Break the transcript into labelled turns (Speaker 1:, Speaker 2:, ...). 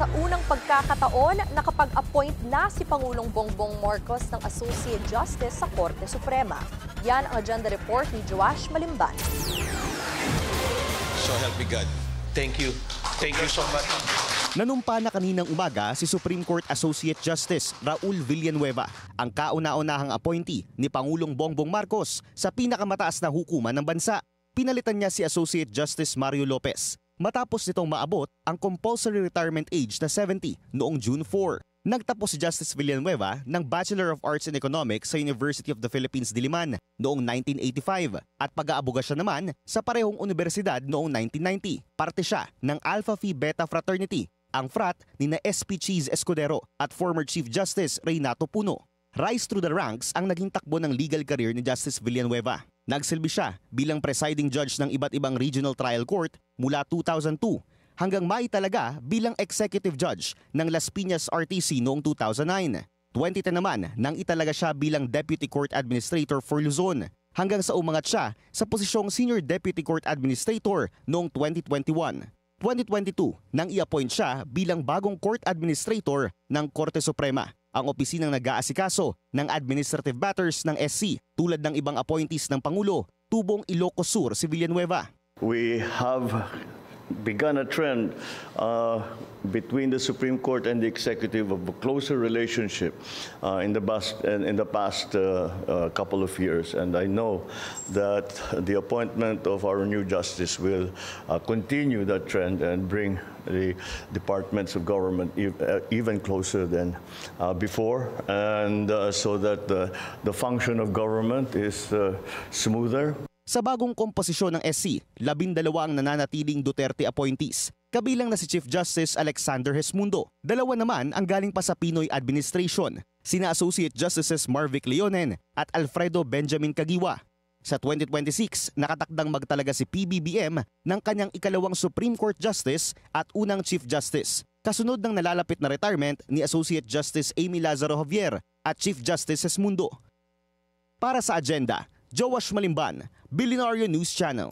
Speaker 1: sa unang pagkakataon, nakapag-appoint na si Pangulong Bongbong Marcos ng Associate Justice sa Korte Suprema. Yan ang agenda report ni Joash Malimban.
Speaker 2: So help me God. Thank you. Thank you so much.
Speaker 3: Nanumpa na kaninang umaga si Supreme Court Associate Justice Raul Villanueva, ang kauna-unahang appointee ni Pangulong Bongbong Marcos sa pinakamataas na hukuman ng bansa. Pinalitan niya si Associate Justice Mario Lopez matapos nitong maabot ang compulsory retirement age na 70 noong June 4. Nagtapos si Justice Villanueva ng Bachelor of Arts in Economics sa University of the Philippines Diliman noong 1985 at pag-aaboga siya naman sa parehong universidad noong 1990. Parte siya ng Alpha Phi Beta Fraternity, ang frat ni na SP Cheese Escudero at former Chief Justice Reynato Puno. Rise through the ranks ang naging takbo ng legal career ni Justice Villanueva. Nagsilbi siya bilang presiding judge ng iba't ibang regional trial court mula 2002 hanggang maitalaga bilang executive judge ng Las Piñas RTC noong 2009. 2010 naman nang italaga siya bilang deputy court administrator for Luzon hanggang sa umangat siya sa posisyong senior deputy court administrator noong 2021. 2022 nang i-appoint siya bilang bagong court administrator ng Korte Suprema, ang opisinang nag-aasikaso ng administrative matters ng SC tulad ng ibang appointees ng Pangulo, tubong Ilocos Sur si Villanueva.
Speaker 4: We have begun a trend between the Supreme Court and the Executive of a closer relationship in the past couple of years. And I know that the appointment of our new justice will continue that trend and bring the departments of government even closer than before, and so that the function of government is smoother.
Speaker 3: Sa bagong komposisyon ng SC, 12 ang nananatiling Duterte appointees, kabilang na si Chief Justice Alexander Hesmundo. 2 naman ang galing pa sa Pinoy administration, sina Associate Justices Marvic Leonen at Alfredo Benjamin Caguiwa. Sa 2026, nakatakdang magtalaga si PBBM ng kanyang ikalawang Supreme Court Justice at unang Chief Justice, kasunod ng nalalapit na retirement ni Associate Justice Amy Lazaro Javier at Chief Justice Hesmundo. Para sa agenda, Joash Malimban, Billionaire News Channel.